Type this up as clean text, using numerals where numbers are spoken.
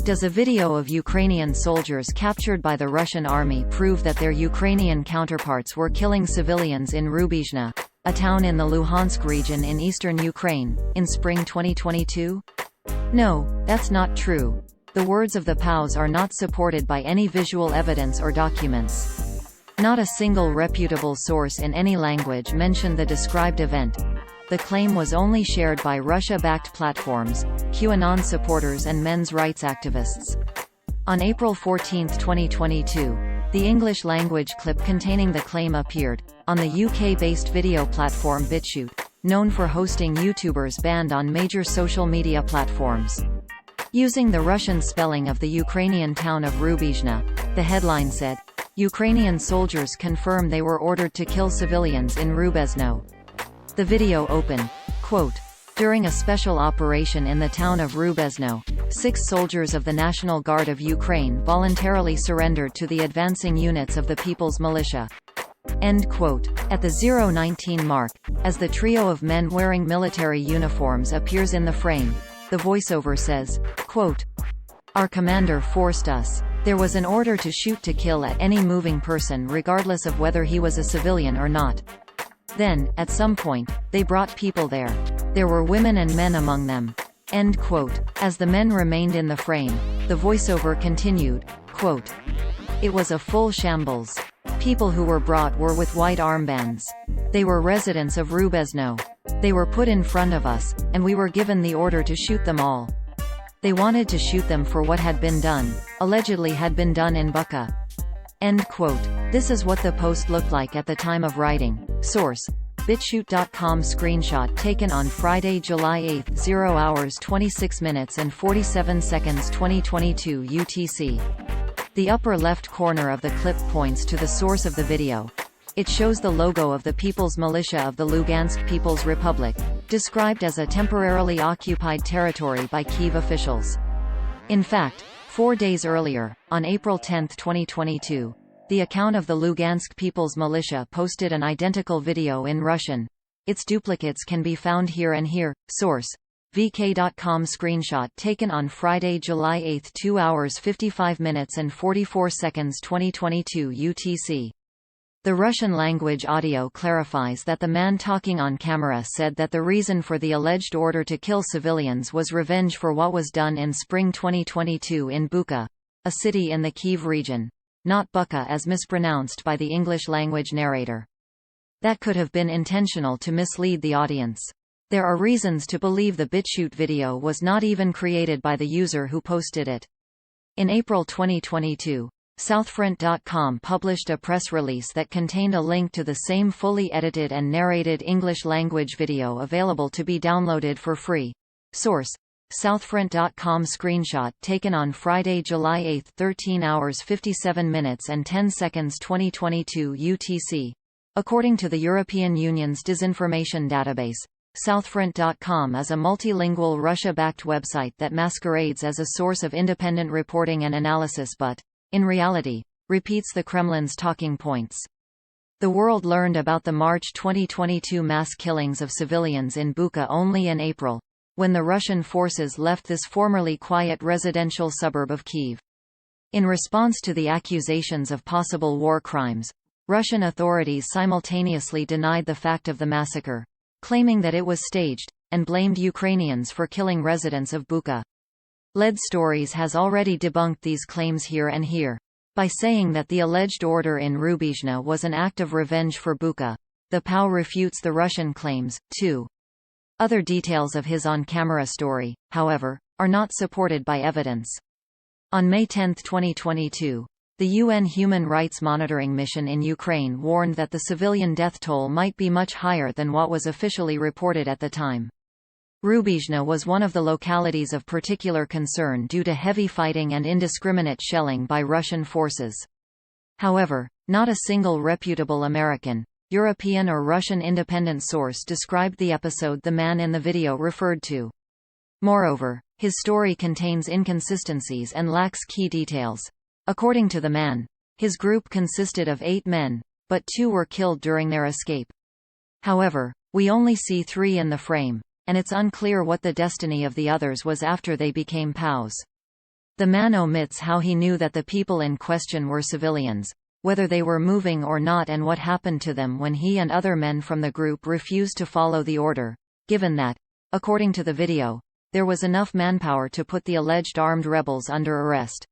Does a video of Ukrainian soldiers captured by the Russian army prove that their Ukrainian counterparts were killing civilians in Rubizhne, a town in the Luhansk region in eastern Ukraine, in spring 2022? No, that's not true. The words of the POWs are not supported by any visual evidence or documents. Not a single reputable source in any language mentioned the described event. The claim was only shared by Russia-backed platforms, QAnon supporters and men's rights activists. On April 14, 2022, the English-language clip containing the claim appeared, on the UK-based video platform BitChute, known for hosting YouTubers banned on major social media platforms. Using the Russian spelling of the Ukrainian town of Rubizhne, the headline said, "Ukrainian soldiers confirm they were ordered to kill civilians in Rubizhne." The video opened, quote, "During a special operation in the town of Rubizhne, 6 soldiers of the National Guard of Ukraine voluntarily surrendered to the advancing units of the People's Militia." End quote. At the 0:19 mark, as the trio of men wearing military uniforms appears in the frame, the voiceover says, quote, "Our commander forced us. There was an order to shoot to kill at any moving person regardless of whether he was a civilian or not. Then, at some point, they brought people there. There were women and men among them." End quote. As the men remained in the frame, the voiceover continued, quote, "It was a full shambles. People who were brought were with white armbands. They were residents of Rubizhne. They were put in front of us, and we were given the order to shoot them all. They wanted to shoot them for what had been done, allegedly had been done in Bucha." End quote. This is what the post looked like at the time of writing. Source: bitchute.com. Screenshot taken on Friday, July 8, 0 hours 26 minutes and 47 seconds 2022 UTC. The upper left corner of the clip points to the source of the video. It shows the logo of the People's Militia of the Luhansk People's Republic, described as a temporarily occupied territory by Kyiv officials. In fact, 4 days earlier, on April 10, 2022, the account of the Lugansk People's Militia posted an identical video in Russian. Its duplicates can be found here and here. Source: vk.com. Screenshot taken on Friday, July 8, 2 hours 55 minutes and 44 seconds 2022 UTC. The Russian-language audio clarifies that the man talking on camera said that the reason for the alleged order to kill civilians was revenge for what was done in spring 2022 in Bucha, a city in the Kyiv region, not Bucha as mispronounced by the English-language narrator. That could have been intentional to mislead the audience. There are reasons to believe the BitChute video was not even created by the user who posted it. In April 2022, Southfront.com published a press release that contained a link to the same fully edited and narrated English-language video available to be downloaded for free. Source: Southfront.com. Screenshot taken on Friday, July 8, 13 hours 57 minutes and 10 seconds 2022 UTC. According to the European Union's disinformation database, Southfront.com is a multilingual Russia-backed website that masquerades as a source of independent reporting and analysis but, in reality, repeats the Kremlin's talking points. The world learned about the March 2022 mass killings of civilians in Bucha only in April, when the Russian forces left this formerly quiet residential suburb of Kyiv. In response to the accusations of possible war crimes, Russian authorities simultaneously denied the fact of the massacre, claiming that it was staged, and blamed Ukrainians for killing residents of Bucha. Lead Stories has already debunked these claims here and here. By saying that the alleged order in Rubizhne was an act of revenge for Bucha, the POW refutes the Russian claims, too. Other details of his on-camera story, however, are not supported by evidence. On May 10, 2022, the UN Human Rights Monitoring Mission in Ukraine warned that the civilian death toll might be much higher than what was officially reported at the time. Rubizhne was one of the localities of particular concern due to heavy fighting and indiscriminate shelling by Russian forces. However, not a single reputable American, European or Russian independent source described the episode the man in the video referred to. Moreover, his story contains inconsistencies and lacks key details. According to the man, his group consisted of 8 men, but 2 were killed during their escape. However, we only see 3 in the frame, and it's unclear what the destiny of the others was after they became POWs. The man omits how he knew that the people in question were civilians, whether they were moving or not, and what happened to them when he and other men from the group refused to follow the order, given that, according to the video, there was enough manpower to put the alleged armed rebels under arrest.